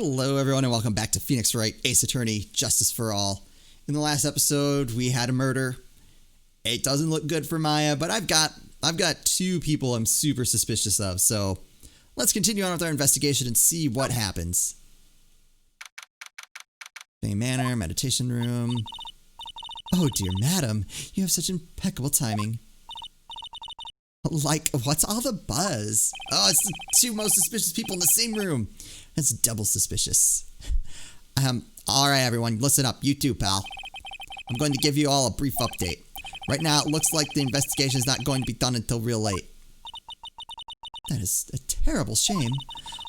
Hello everyone and welcome back to Phoenix Wright, Ace Attorney, Justice for All. In the last episode, we had a murder. It doesn't look good for Maya, but I've got two people I'm super suspicious of, so let's continue on with our investigation and see what happens. Bay Manor, meditation room. Oh dear madam, you have such impeccable timing. Like, what's all the buzz? Oh, it's the two most suspicious people in the same room. That's double suspicious. Alright everyone, listen up. You too, pal. I'm going to give you all a brief update. Right now, it looks like the investigation is not going to be done until real late. That is a terrible shame.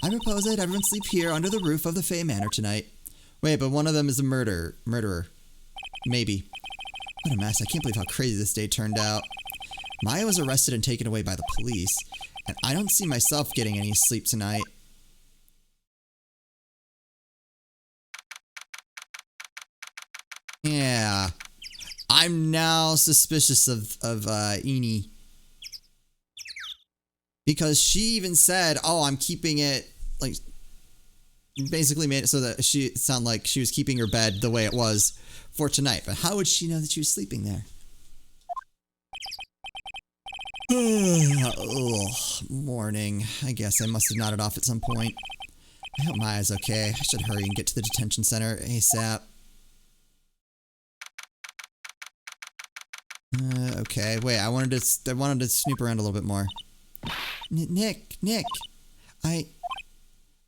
I propose that everyone sleep here under the roof of the Fay Manor tonight. Wait, but one of them is a murderer. Maybe. What a mess. I can't believe how crazy this day turned out. Maya was arrested and taken away by the police, and I don't see myself getting any sleep tonight. Yeah. I'm now suspicious of Eni. Because she even said, oh, I'm keeping it, like, basically made it so that it sounded like she was keeping her bed the way it was for tonight. But how would she know that she was sleeping there? Ugh, morning. I guess I must have nodded off at some point. I hope Maya's okay. I should hurry and get to the detention center ASAP. Okay. Wait, I wanted to snoop around a little bit more. Nick. Maya,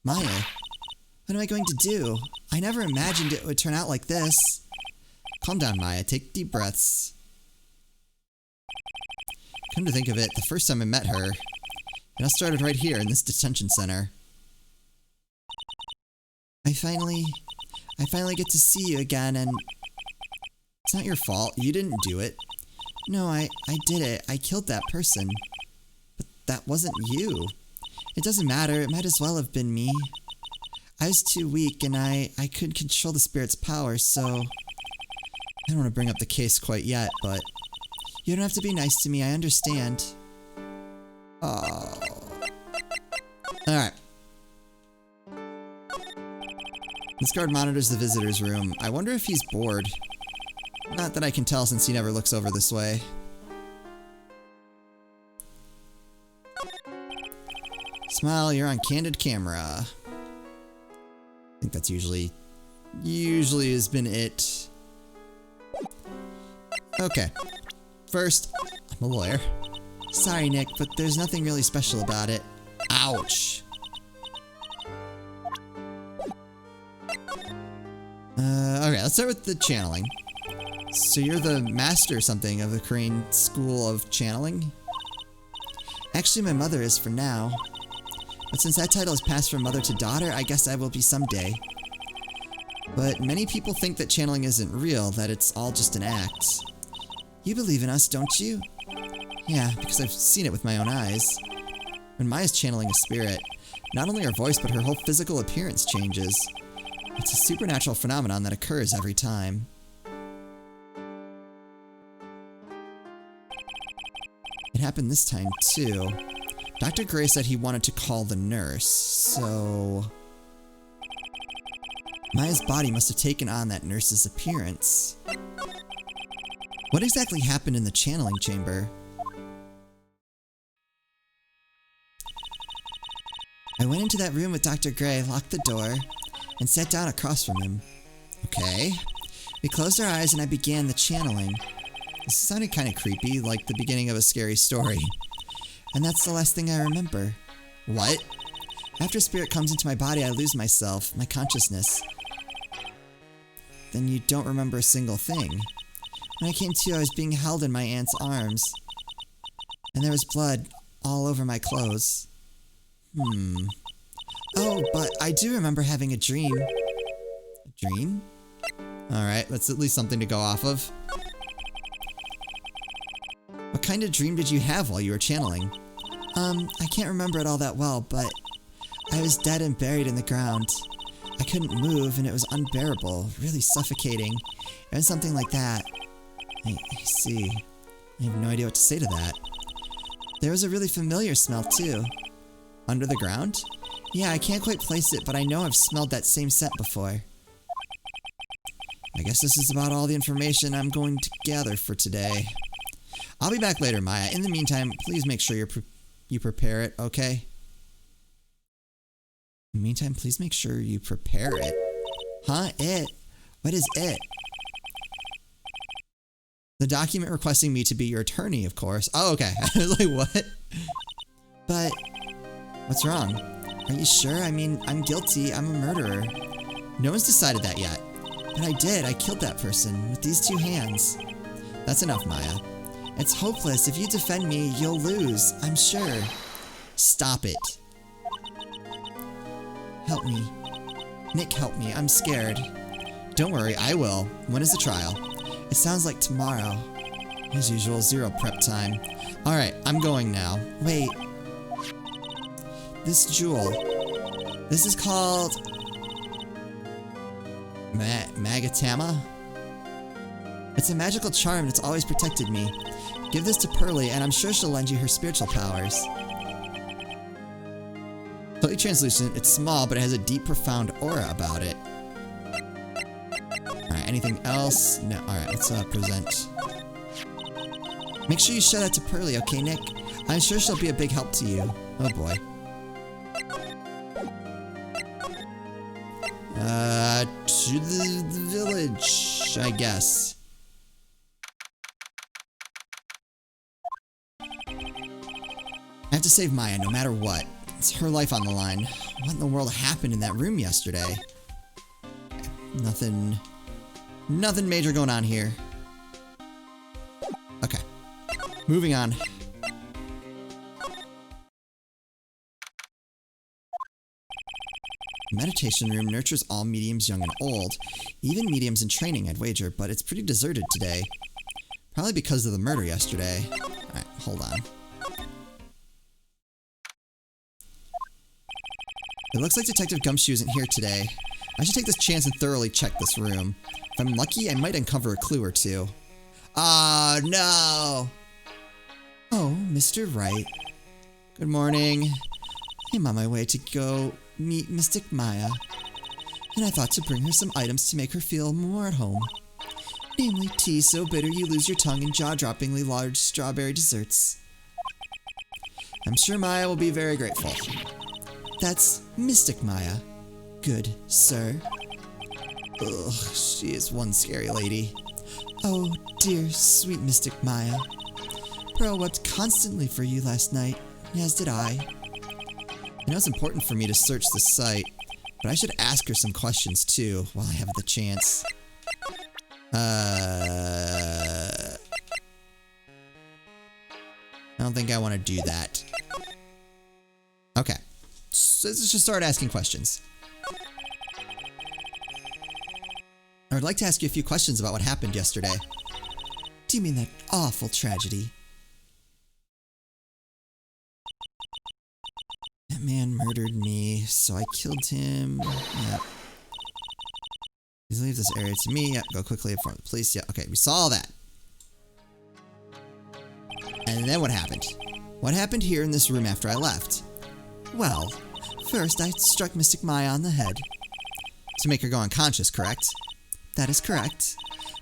what am I going to do? I never imagined it would turn out like this. Calm down, Maya. Take deep breaths. Come to think of it, the first time I met her, it all started right here in this detention center. I finally get to see you again, and it's not your fault. You didn't do it. No, I did it. I killed that person. But that wasn't you. It doesn't matter. It might as well have been me. I was too weak, and I couldn't control the spirit's power, so I don't want to bring up the case quite yet, but you don't have to be nice to me, I understand. Oh. Alright. This guard monitors the visitor's room. I wonder if he's bored. Not that I can tell since he never looks over this way. Smile, you're on candid camera. I think that's usually has been it. Okay. First, I'm a lawyer. Sorry, Nick, but there's nothing really special about it. Ouch. Okay, let's start with the channeling. So you're the master or something of the Crane School of Channeling? Actually, my mother is for now. But since that title is passed from mother to daughter, I guess I will be someday. But many people think that channeling isn't real, that it's all just an act. You believe in us, don't you? Yeah, because I've seen it with my own eyes. When Maya's channeling a spirit, not only her voice but her whole physical appearance changes. It's a supernatural phenomenon that occurs every time. It happened this time, too. Dr. Gray said he wanted to call the nurse, so Maya's body must have taken on that nurse's appearance. What exactly happened in the channeling chamber? I went into that room with Dr. Gray, locked the door, and sat down across from him. Okay. We closed our eyes and I began the channeling. This sounded kind of creepy, like the beginning of a scary story. And that's the last thing I remember. What? After a spirit comes into my body, I lose myself, my consciousness. Then you don't remember a single thing. When I came to, I was being held in my aunt's arms. And there was blood all over my clothes. Oh, but I do remember having a dream. A dream? Alright, that's at least something to go off of. What kind of dream did you have while you were channeling? I can't remember it all that well, but I was dead and buried in the ground. I couldn't move and it was unbearable, really suffocating. It was something like that. I see. I have no idea what to say to that. There was a really familiar smell too. Under the ground? Yeah, I can't quite place it, but I know I've smelled that same scent before. I guess this is about all the information I'm going to gather for today. I'll be back later, Maya. In the meantime, please make sure you prepare it, okay? In the meantime, please make sure you prepare it. Huh? It? What is it? The document requesting me to be your attorney, of course. Oh, okay. I was like, what? But, what's wrong? Are you sure? I mean, I'm guilty. I'm a murderer. No one's decided that yet. But I did. I killed that person with these 2 hands. That's enough, Maya. It's hopeless. If you defend me, you'll lose. I'm sure. Stop it. Help me. Nick, help me. I'm scared. Don't worry, I will. When is the trial? It sounds like tomorrow. As usual, 0 prep time. Alright, I'm going now. Wait. This jewel. This is called... Magatama? It's a magical charm and it's always protected me. Give this to Pearly and I'm sure she'll lend you her spiritual powers. Totally translucent, it's small, but it has a deep, profound aura about it. Alright, anything else? No, alright, let's present. Make sure you show that to Pearly, okay, Nick? I'm sure she'll be a big help to you. Oh boy. To the village, I guess. I have to save Maya no matter what. It's her life on the line. What in the world happened in that room yesterday? Nothing major going on here. Okay. Moving on. Meditation room nurtures all mediums young and old. Even mediums in training, I'd wager, but it's pretty deserted today. Probably because of the murder yesterday. Alright, hold on. It looks like Detective Gumshoe isn't here today. I should take this chance and thoroughly check this room. If I'm lucky, I might uncover a clue or two. Oh, no! Oh, Mr. Wright. Good morning. I'm on my way to go meet Mystic Maya, and I thought to bring her some items to make her feel more at home. Namely, tea so bitter you lose your tongue and jaw-droppingly large strawberry desserts. I'm sure Maya will be very grateful. That's Mystic Maya. Good, sir. Ugh, she is one scary lady. Oh, dear, sweet Mystic Maya. Pearl wept constantly for you last night, as did I. I know it's important for me to search the site, but I should ask her some questions too, while I have the chance. I don't think I want to do that. Okay, so let's just start asking questions. I would like to ask you a few questions about what happened yesterday. Do you mean that awful tragedy? That man murdered me, so I killed him. Yep. Please leave this area to me. Yep, go quickly inform the police. Yeah, okay, we saw all that. And then what happened? What happened here in this room after I left? Well, first I struck Mystic Maya on the head. To make her go unconscious, correct? That is correct.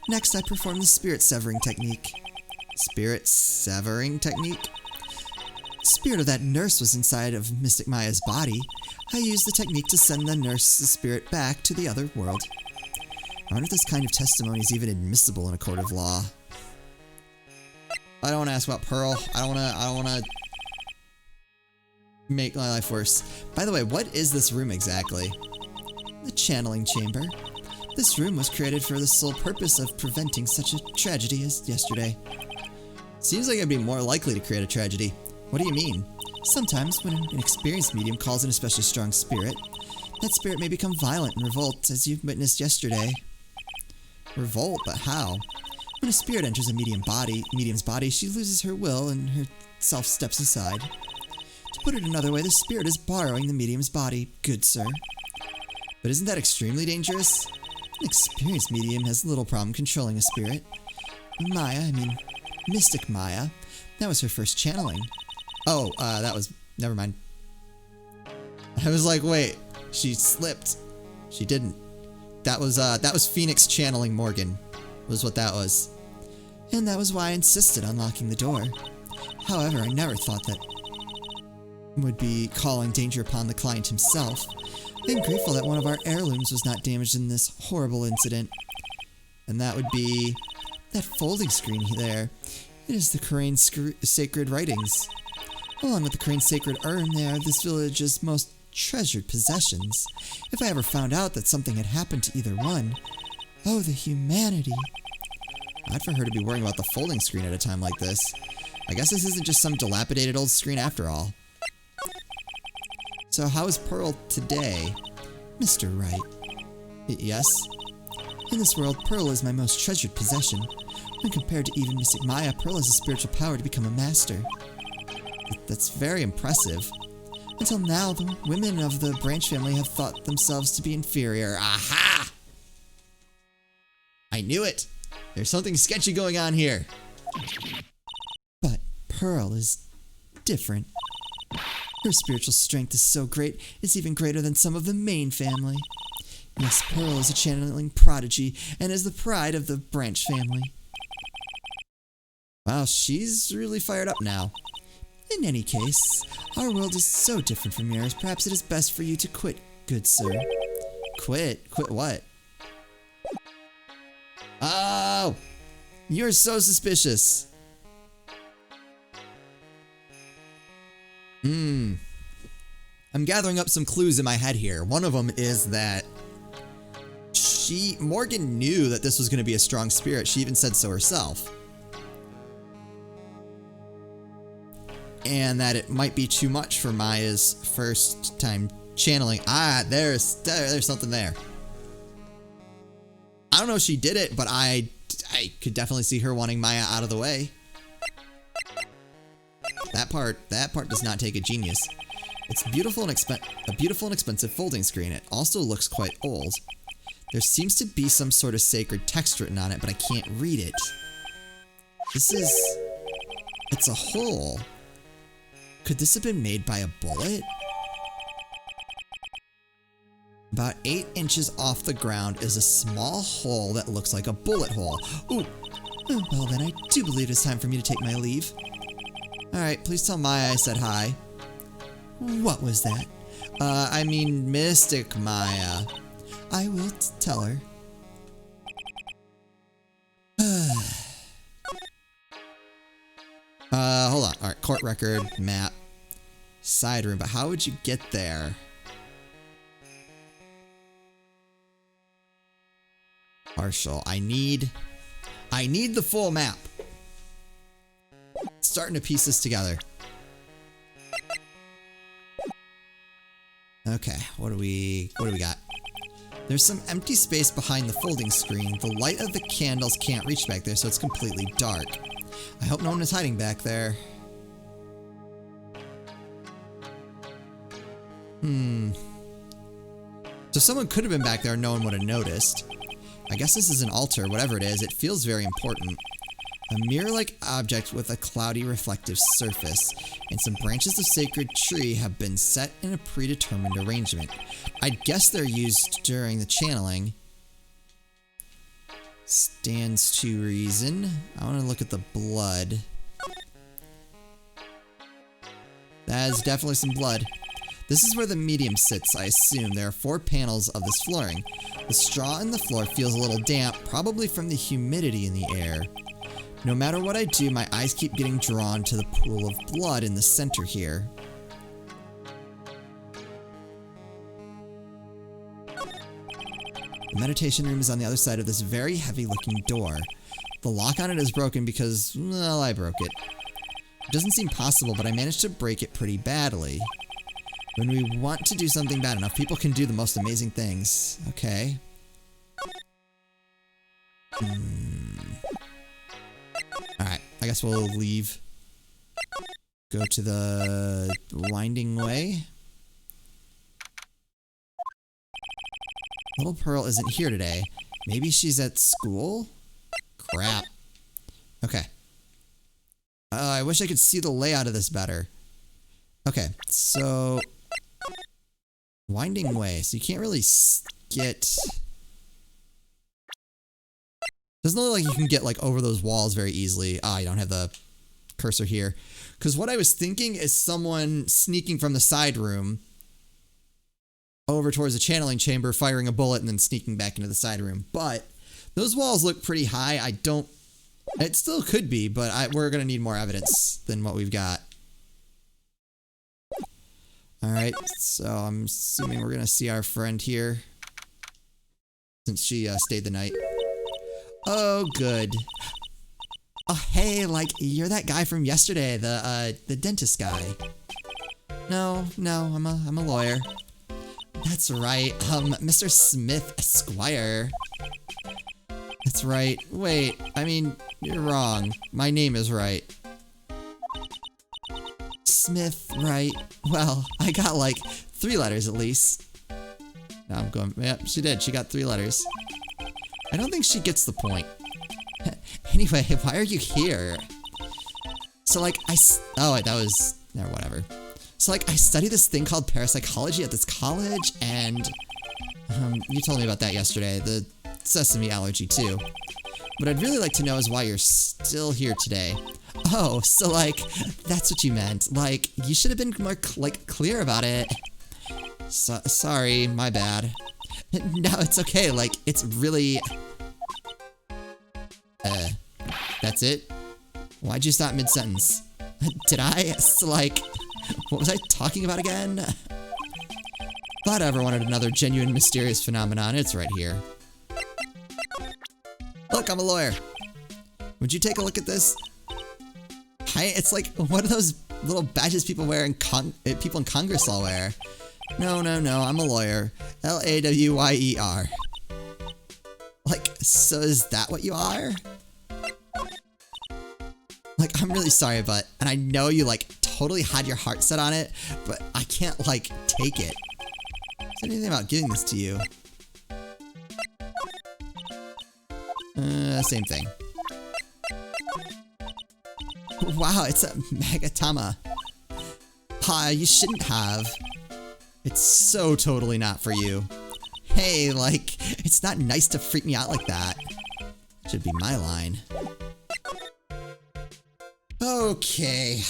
Next I performed the spirit severing technique. Spirit severing technique? The spirit of that nurse was inside of Mystic Maya's body. I used the technique to send the nurse's spirit back to the other world. I wonder if this kind of testimony is even admissible in a court of law. I don't want to ask about Pearl. I don't want to make my life worse. By the way, what is this room exactly? The channeling chamber. This room was created for the sole purpose of preventing such a tragedy as yesterday. Seems like I'd be more likely to create a tragedy. What do you mean? Sometimes when an experienced medium calls in an especially strong spirit, that spirit may become violent and revolt, as you witnessed yesterday. Revolt? But how? When a spirit enters a medium's body, she loses her will and her self steps aside. To put it another way, the spirit is borrowing the medium's body, good sir. But isn't that extremely dangerous? An experienced medium has little problem controlling a spirit. Mystic Maya, that was her first channeling. Oh, that was... never mind. I was like, wait, she slipped. She didn't. That was Phoenix channeling Morgan, was what that was. And that was why I insisted on locking the door. However, I never thought that would be calling danger upon the client himself. I'm grateful that one of our heirlooms was not damaged in this horrible incident. And that would be that folding screen there. It is the Crane sacred writings. Along with the Crane sacred urn, they are this village's most treasured possessions. If I ever found out that something had happened to either one, oh, the humanity. Odd for her to be worrying about the folding screen at a time like this. I guess this isn't just some dilapidated old screen after all. So how is Pearl today? Mr. Wright. Yes? In this world, Pearl is my most treasured possession. When compared to even Mystic Maya, Pearl has a spiritual power to become a master. That's very impressive. Until now, the women of the branch family have thought themselves to be inferior. Aha! I knew it! There's something sketchy going on here. But Pearl is different. Her spiritual strength is so great, it's even greater than some of the main family. Yes, Pearl is a channeling prodigy, and is the pride of the branch family. Wow, she's really fired up now. In any case, our world is so different from yours, perhaps it is best for you to quit, good sir. Quit? Quit what? Oh! You're so suspicious. I'm gathering up some clues in my head here. One of them is that Morgan knew that this was going to be a strong spirit. She even said so herself. And that it might be too much for Maya's first time channeling. Ah, there's something there. I don't know if she did it, but I could definitely see her wanting Maya out of the way. That part does not take a genius. It's beautiful and a beautiful and expensive folding screen. It also looks quite old. There seems to be some sort of sacred text written on it, but I can't read it. It's a hole. Could this have been made by a bullet? About 8 inches off the ground is a small hole that looks like a bullet hole. Ooh. Well then, I do believe it's time for me to take my leave. Alright, please tell Maya I said hi. What was that? I mean Mystic Maya. I will tell her. Hold on. Alright, court record, map, side room. But how would you get there? Partial. I need the full map. Starting to piece this together. Okay, what do we got? There's some empty space behind the folding screen. The light of the candles can't reach back there, so it's completely dark. I hope no one is hiding back there. So someone could have been back there and no one would have noticed. I guess this is an altar, whatever it is. It feels very important. A mirror-like object with a cloudy reflective surface, and some branches of sacred tree have been set in a predetermined arrangement. I'd guess they're used during the channeling. Stands to reason. I want to look at the blood. That is definitely some blood. This is where the medium sits, I assume. There are 4 panels of this flooring. The straw in the floor feels a little damp, probably from the humidity in the air. No matter what I do, my eyes keep getting drawn to the pool of blood in the center here. The meditation room is on the other side of this very heavy-looking door. The lock on it is broken because, well, I broke it. It doesn't seem possible, but I managed to break it pretty badly. When we want to do something bad enough, people can do the most amazing things. Okay. Alright, I guess we'll leave. Go to the winding way. Little Pearl isn't here today. Maybe she's at school? Crap. Okay. I wish I could see the layout of this better. Okay, so Winding way, so you can't really get... Doesn't look like you can get like over those walls very easily. Ah, you don't have the cursor here. Because what I was thinking is someone sneaking from the side room over towards the channeling chamber, firing a bullet, and then sneaking back into the side room. But those walls look pretty high. I don't... It still could be, but we're going to need more evidence than what we've got. Alright, so I'm assuming we're going to see our friend here. Since she stayed the night. Oh, good. Oh, hey, like, you're that guy from yesterday, the dentist guy. No, I'm a lawyer. That's right, Mr. Smith Esquire. That's right. Wait, I mean, you're wrong. My name is Wright. Smith Wright. Well, I got like 3 letters at least. No, I'm going, yep, she did. She got 3 letters. I don't think she gets the point. Anyway, why are you here? So like, oh, wait, that was, no, whatever. So like, I study this thing called parapsychology at this college, and you told me about that yesterday, the sesame allergy too. What I'd really like to know is why you're still here today. Oh, so like, that's what you meant. Like, you should have been more clear about it. Sorry, my bad. No, it's okay, like, it's really... That's it? Why'd you stop mid-sentence? Did I? So, like, what was I talking about again? Thought I ever wanted another genuine mysterious phenomenon. It's right here. Look, I'm a lawyer. Would you take a look at this? Hi, it's like one of those little badges people wear in people in Congress all wear. No, I'm a lawyer. L-A-W-Y-E-R. Like, so is that what you are? Like, I'm really sorry, and I know you, like, totally had your heart set on it, but I can't, like, take it. Is there anything about giving this to you? Same thing. Wow, it's a Magatama. Ha, you shouldn't have. It's so totally not for you. Hey, like, it's not nice to freak me out like that. Should be my line. Okay.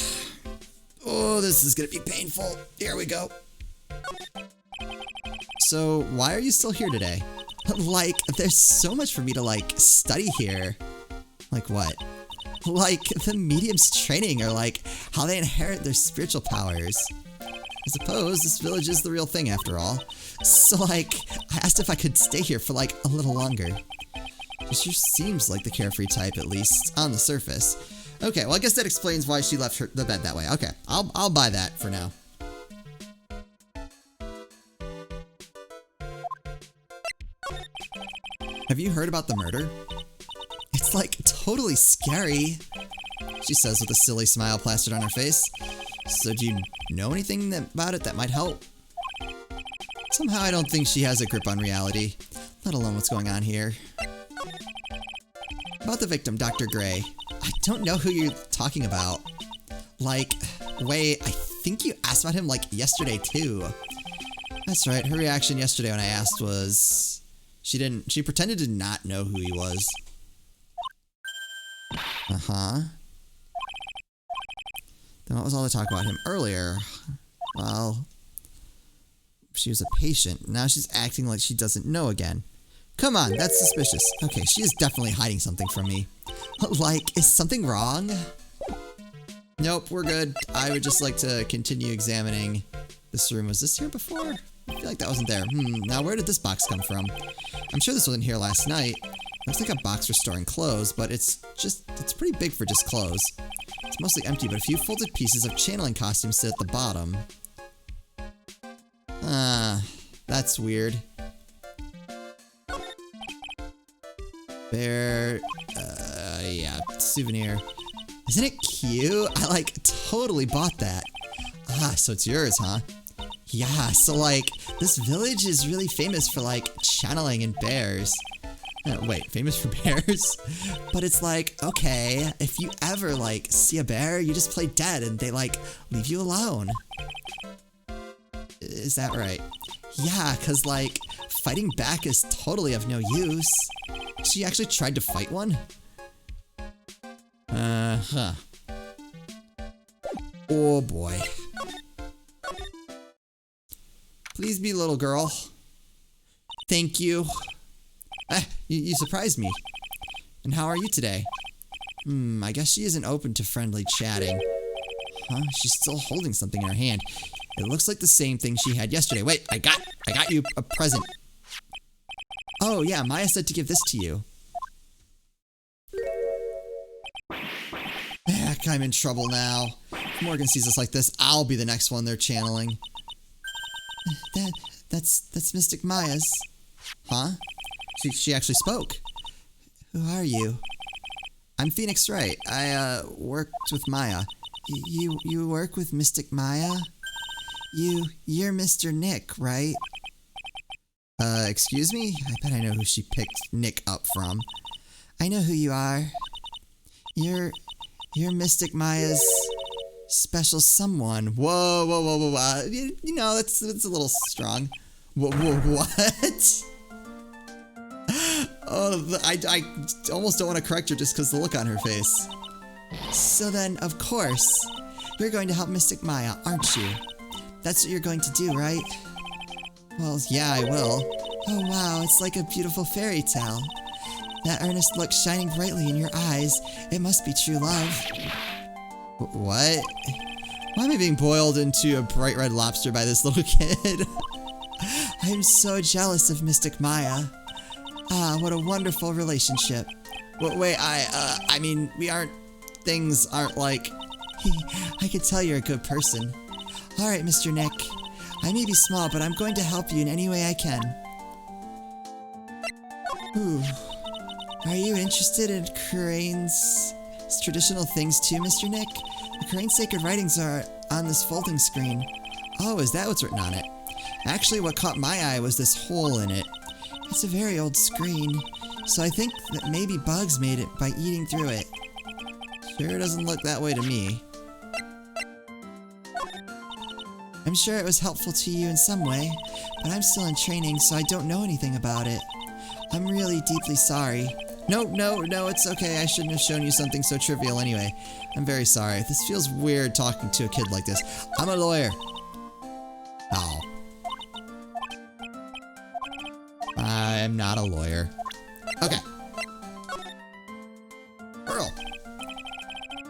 Oh, this is gonna be painful. Here we go. So, why are you still here today? Like, there's so much for me to, like, study here. Like what? Like, the medium's training, or like, how they inherit their spiritual powers. I suppose this village is the real thing after all. So, like, I asked if I could stay here for, like, a little longer. She sure seems like the carefree type, at least, on the surface. Okay, well, I guess that explains why she left the bed that way. Okay, I'll buy that for now. Have you heard about the murder? It's, like, totally scary, she says with a silly smile plastered on her face. So do you know anything about it that might help? Somehow I don't think she has a grip on reality, let alone what's going on here. About the victim, Dr. Gray. I don't know who you're talking about. Like, wait, I think you asked about him, like, yesterday too. That's right, her reaction yesterday when I asked was... She pretended to not know who he was. Uh-huh. Then what was all the talk about him earlier? Well, she was a patient. Now she's acting like she doesn't know again. Come on, that's suspicious. Okay, she is definitely hiding something from me. Like, is something wrong? Nope, we're good. I would just like to continue examining this room. Was this here before? I feel like that wasn't there. Now where did this box come from? I'm sure this wasn't here last night. Looks like a box for storing clothes, but it's pretty big for just clothes. It's mostly empty, but a few folded pieces of channeling costumes sit at the bottom. That's weird. Bear, yeah, souvenir. Isn't it cute? I, like, totally bought that. Ah, so it's yours, huh? Yeah, so, like, this village is really famous for, like, channeling and bears. Wait, famous for bears? But it's like, okay, if you ever, like, see a bear, you just play dead and they, like, leave you alone. Is that right? Yeah, cause like, fighting back is totally of no use. She actually tried to fight one? Huh. Oh boy. Please be little girl. Thank you. You surprised me. And how are you today? I guess she isn't open to friendly chatting. Huh? She's still holding something in her hand. It looks like the same thing she had yesterday. Wait, I got you a present. Oh yeah, Maya said to give this to you. Heck, I'm in trouble now. If Morgan sees us like this, I'll be the next one they're channeling. That's Mystic Maya's. Huh? She actually spoke. Who are you? I'm Phoenix Wright. I worked with Maya. You work with Mystic Maya? You're Mr. Nick, right? Excuse me? I bet I know who she picked Nick up from. I know who you are. You're Mystic Maya's special someone. Whoa. You know, that's a little strong. What? Oh, I almost don't want to correct her just because the look on her face. So then, of course, you're going to help Mystic Maya, aren't you? That's what you're going to do, right? Well, yeah, I will. Oh wow, it's like a beautiful fairy tale. That earnest look shining brightly in your eyes. It must be true love. What? Why am I being boiled into a bright red lobster by this little kid? I'm so jealous of Mystic Maya. Ah, what a wonderful relationship. Wait, I mean, things aren't like... I could tell you're a good person. Alright, Mr. Nick. I may be small, but I'm going to help you in any way I can. Ooh. Are you interested in Crane's traditional things too, Mr. Nick? The Crane's sacred writings are on this folding screen. Oh, is that what's written on it? Actually, what caught my eye was this hole in it. It's a very old screen, so I think that maybe bugs made it by eating through it. Sure doesn't look that way to me. I'm sure it was helpful to you in some way, but I'm still in training, so I don't know anything about it. I'm really deeply sorry. No, it's okay. I shouldn't have shown you something so trivial anyway. I'm very sorry. This feels weird talking to a kid like this. I'm a lawyer. Oh. I'm not a lawyer. Okay.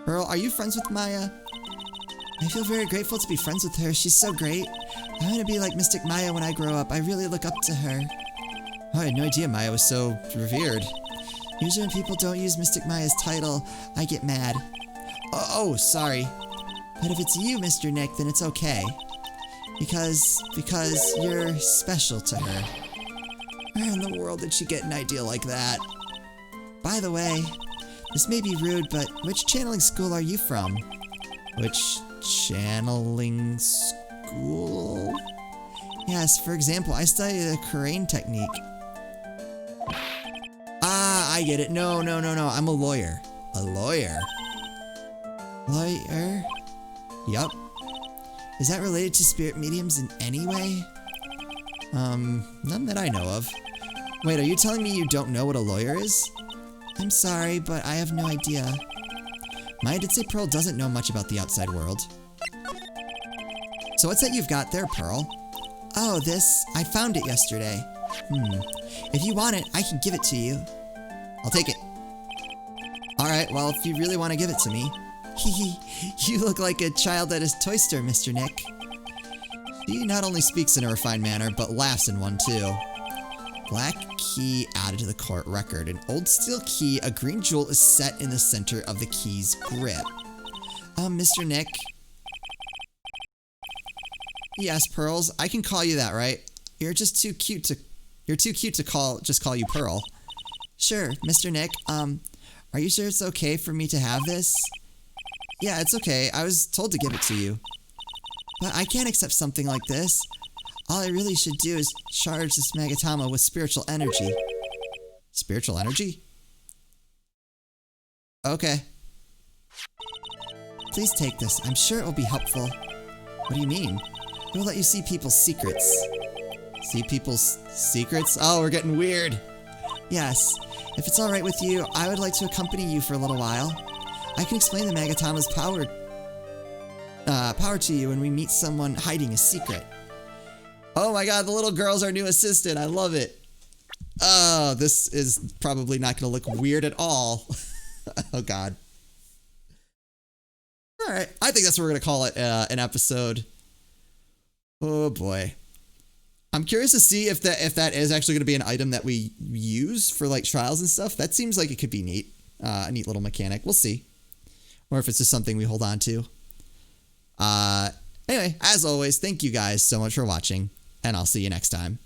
Pearl, are you friends with Maya? I feel very grateful to be friends with her. She's so great. I want to be like Mystic Maya when I grow up. I really look up to her. Oh, I had no idea Maya was so revered. Usually when people don't use Mystic Maya's title, I get mad. Oh, sorry. But if it's you, Mr. Nick, then it's okay. Because you're special to her. Where in the world did she get an idea like that? By the way, this may be rude, but which channeling school are you from? Which channeling school? Yes, for example, I study the Crane technique. Ah, I get it. No. I'm a lawyer. A lawyer? Lawyer? Yup. Is that related to spirit mediums in any way? None that I know of. Wait, are you telling me you don't know what a lawyer is? I'm sorry, but I have no idea. Maya did say Pearl doesn't know much about the outside world. So what's that you've got there, Pearl? Oh, this. I found it yesterday. If you want it, I can give it to you. I'll take it. Alright, well, if you really want to give it to me. You look like a child at a toy store, Mr. Nick. She not only speaks in a refined manner, but laughs in one too. Black key added to the court record. An old steel key, a green jewel is set in the center of the key's grip. Mr. Nick? Yes, Pearls, I can call you that, right? You're just too cute to... You're too cute to just call you Pearl. Sure, Mr. Nick, are you sure it's okay for me to have this? Yeah, it's okay. I was told to give it to you. But I can't accept something like this. All I really should do is charge this Magatama with spiritual energy. Spiritual energy? Okay. Please take this. I'm sure it will be helpful. What do you mean? It will let you see people's secrets. See people's secrets? Oh, we're getting weird. Yes. If it's alright with you, I would like to accompany you for a little while. I can explain the Magatama's power to you when we meet someone hiding a secret. Oh my god, the little girl's our new assistant. I love it. Oh, this is probably not going to look weird at all. Oh god. Alright, I think that's what we're going to call it an episode. Oh boy. I'm curious to see if that is actually going to be an item that we use for like trials and stuff. That seems like it could be neat. A neat little mechanic. We'll see. Or if it's just something we hold on to. Anyway, as always, thank you guys so much for watching, and I'll see you next time.